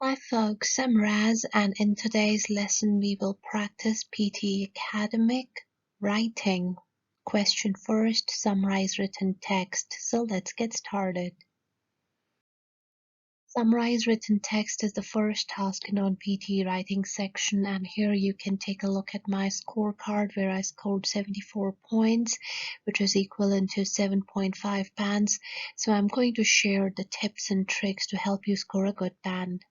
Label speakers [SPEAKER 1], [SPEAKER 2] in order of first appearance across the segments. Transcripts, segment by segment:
[SPEAKER 1] Hi folks, I'm Raz, and in today's lesson we will practice PTE academic writing. Question first, summarize written text. So let's get started. Summarize written text is the first task in our PTE writing section, and here you can take a look at my scorecard where I scored 74 points, which is equivalent to 7.5 bands. So I'm going to share the tips and tricks to help you score a good band.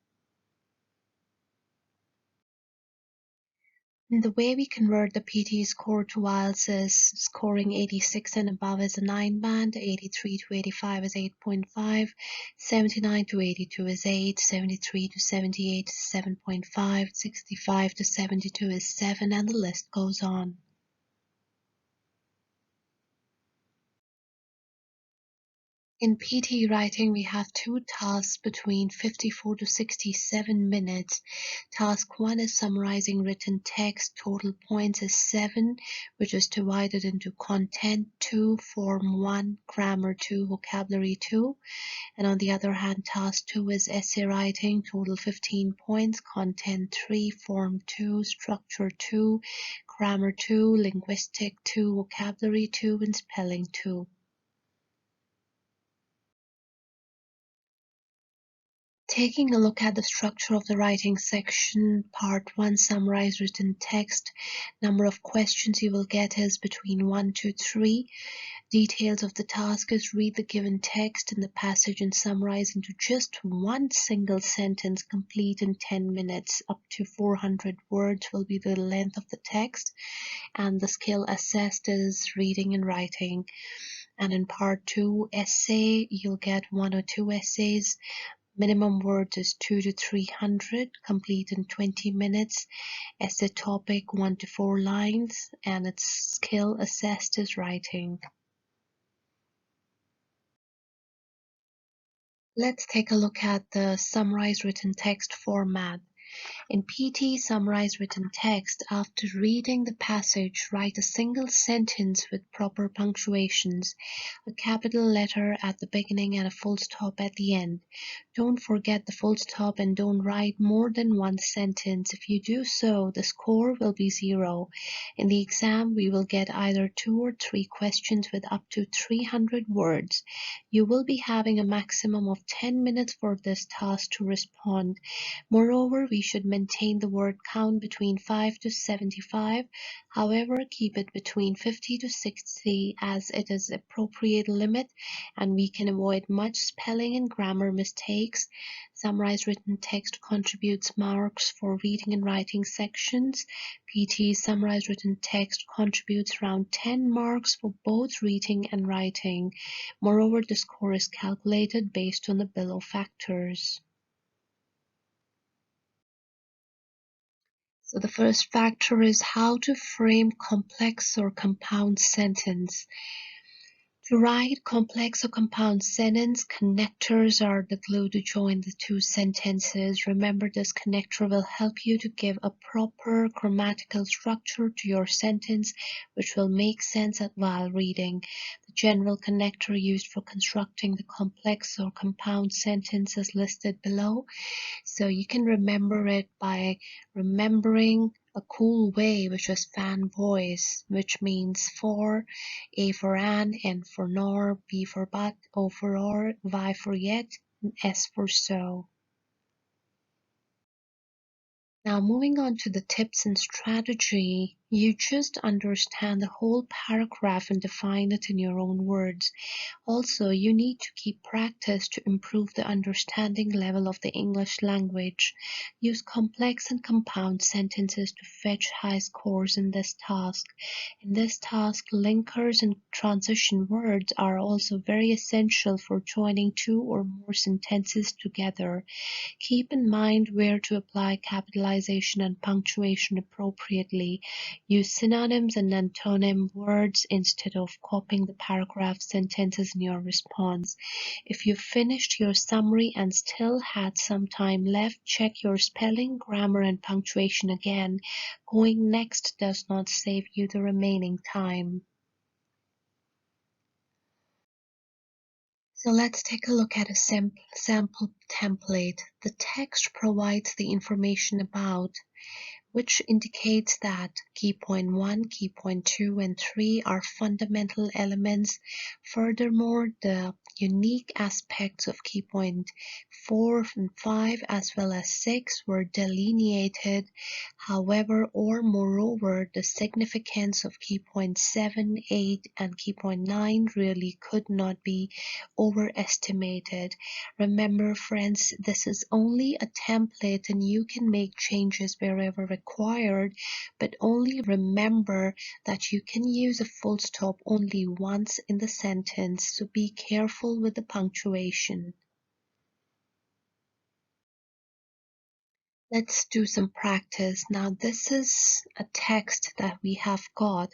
[SPEAKER 1] The way we convert the PTE score to IELTS is scoring 86 and above is a 9 band, 83 to 85 is 8.5, 79 to 82 is 8, 73 to 78 is 7.5, 65 to 72 is 7, and the list goes on. In PTE writing, we have two tasks between 54 to 67 minutes. Task 1 is summarizing written text. Total points is 7, which is divided into content 2, form 1, grammar 2, vocabulary 2. And on the other hand, task 2 is essay writing. Total 15 points, content 3, form 2, structure 2, grammar 2, linguistic 2, vocabulary 2, and spelling 2. Taking a look at the structure of the writing section, part 1, summarize written text. Number of questions you will get is between 1 to 3. Details of the task is read the given text in the passage and summarize into just one single sentence, complete in 10 minutes. Up to 400 words will be the length of the text, and the skill assessed is reading and writing. And in part 2, essay, you'll get 1 or 2 essays. Minimum words is 2 to 300, complete in 20 minutes. Essay topic 1 to 4 lines, and its skill assessed is writing. Let's take a look at the summarized written text format. In PT summarized written text, after reading the passage, write a single sentence with proper punctuations, a capital letter at the beginning and a full stop at the end. Don't forget the full stop and don't write more than one sentence. If you do so, the score will be 0. In the exam, we will get either 2 or 3 questions with up to 300 words. You will be having a maximum of 10 minutes for this task to respond. Moreover, we should maintain the word count between 5 to 75. However, keep it between 50 to 60 as it is appropriate limit and we can avoid much spelling and grammar mistakes. Summarized written text contributes marks for reading and writing sections. PT summarized written text contributes around 10 marks for both reading and writing. Moreover, the score is calculated based on the below factors. So the first factor is how to frame complex or compound sentence. To write complex or compound sentence, connectors are the glue to join the two sentences. Remember, this connector will help you to give a proper grammatical structure to your sentence, which will make sense while reading. The general connector used for constructing the complex or compound sentence is listed below. So you can remember it by remembering a cool way, which is fan voice, which means for, A for an, N for nor, B for but, O for or, Y for yet, and S for so. Now moving on to the tips and strategy, you just understand the whole paragraph and define it in your own words. Also, you need to keep practice to improve the understanding level of the English language. Use complex and compound sentences to fetch high scores in this task. In this task, linkers and transition words are also very essential for joining 2 or more sentences together. Keep in mind where to apply capitalization and punctuation appropriately. Use synonyms and antonym words instead of copying the paragraph sentences in your response. If you finished your summary and still had some time left, check your spelling, grammar, and punctuation again. Going next does not save you the remaining time. So let's take a look at a sample template. The text provides the information about, which indicates that key point 1, key point 2, and 3 are fundamental elements. Furthermore, the unique aspects of key point 4 and 5 as well as 6 were delineated. However, or moreover, the significance of key point 7, 8, and key point 9 really could not be overestimated. Remember, friends, this is only a template and you can make changes wherever required, but only remember that you can use a full stop only once in the sentence, so be careful with the punctuation. Let's do some practice. Now, this is a text that we have got,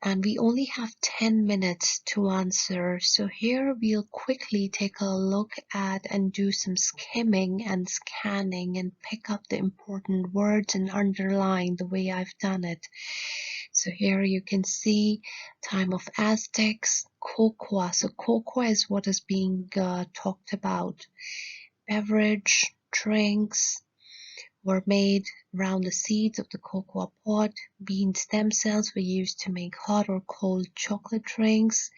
[SPEAKER 1] and we only have 10 minutes to answer. So here we'll quickly take a look at and do some skimming and scanning and pick up the important words and underline the way I've done it. So here you can see time of Aztecs, cocoa. So cocoa is what is being talked about. Beverage, drinks were made around the seeds of the cocoa pod. Bean stem cells were used to make hot or cold chocolate drinks.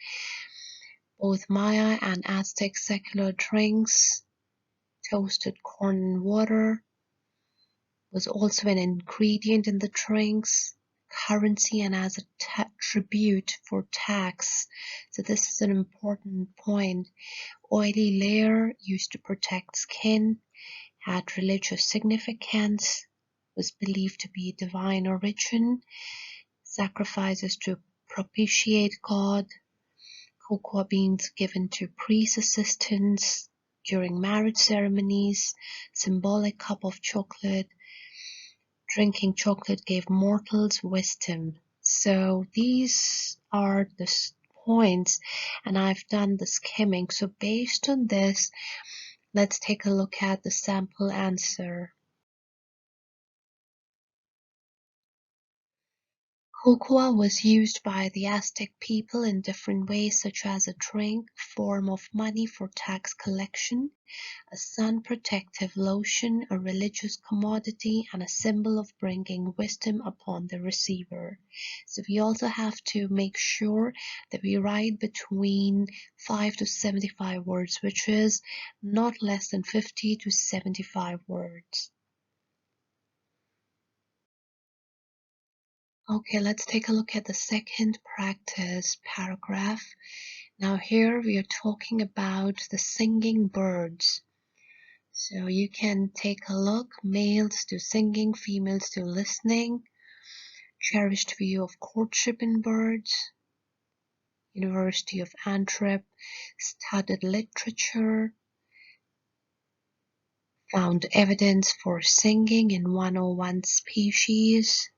[SPEAKER 1] Both Maya and Aztec secular drinks. Toasted corn and water was also an ingredient in the drinks. Currency and as a tribute for tax. So this is an important point. Oily layer used to protect skin. Had religious significance, was believed to be divine origin, sacrifices to propitiate God, cocoa beans given to priest assistants during marriage ceremonies, symbolic cup of chocolate, drinking chocolate gave mortals wisdom. So these are the points, and I've done the skimming. So based on this, let's take a look at the sample answer. Cocoa was used by the Aztec people in different ways, such as a drink, form of money for tax collection, a sun protective lotion, a religious commodity, and a symbol of bringing wisdom upon the receiver. So we also have to make sure that we write between 5 to 75 words, which is not less than 50 to 75 words. Okay, let's take a look at the second practice paragraph. Now here we are talking about the singing birds. So you can take a look. Males do singing, females do listening. Cherished view of courtship in birds. University of Antwerp studied literature. Found evidence for singing in 101 species.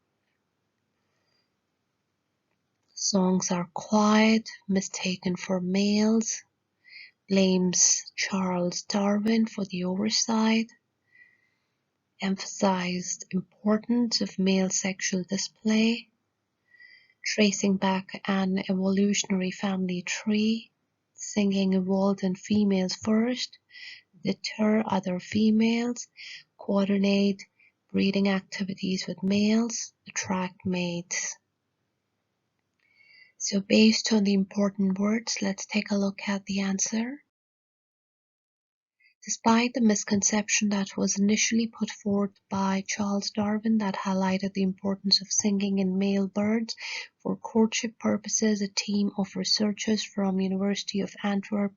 [SPEAKER 1] Songs are quiet, mistaken for males. Blames Charles Darwin for the oversight. Emphasized importance of male sexual display. Tracing back an evolutionary family tree. Singing evolved in females first. Deter other females. Coordinate breeding activities with males. Attract mates. So based on the important words, let's take a look at the answer. Despite the misconception that was initially put forth by Charles Darwin that highlighted the importance of singing in male birds for courtship purposes, a team of researchers from University of Antwerp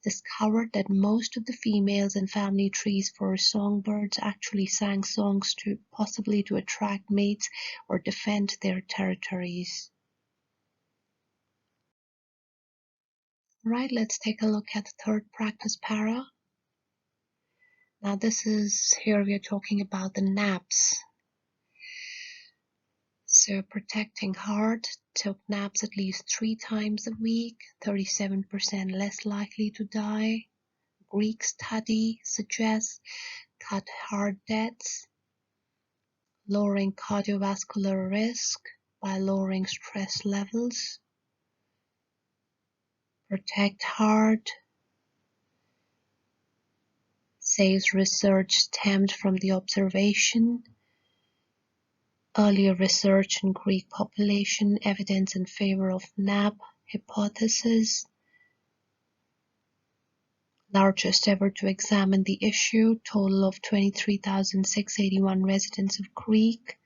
[SPEAKER 1] discovered that most of the females in family trees for songbirds actually sang songs possibly to attract mates or defend their territories. Alright, let's take a look at the third practice para. Now here we are talking about the naps. So protecting heart, took naps at least 3 times a week, 37% less likely to die. Greek study suggests cut heart deaths, lowering cardiovascular risk by lowering stress levels. Protect heart, says research stemmed from the observation. Earlier research in Greek population, evidence in favor of NAP hypothesis. Largest ever to examine the issue, total of 23,681 residents of Greek,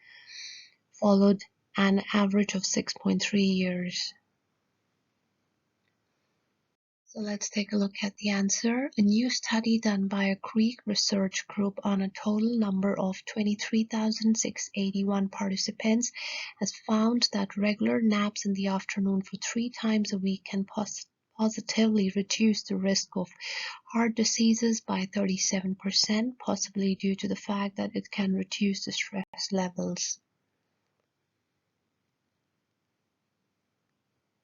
[SPEAKER 1] followed an average of 6.3 years. So let's take a look at the answer. A new study done by a Greek research group on a total number of 23,681 participants has found that regular naps in the afternoon for 3 times a week can positively reduce the risk of heart diseases by 37%, possibly due to the fact that it can reduce the stress levels.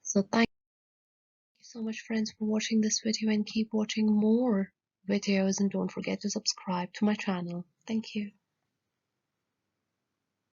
[SPEAKER 1] So thank you so much, friends, for watching this video, and keep watching more videos, and don't forget to subscribe to my channel. Thank you.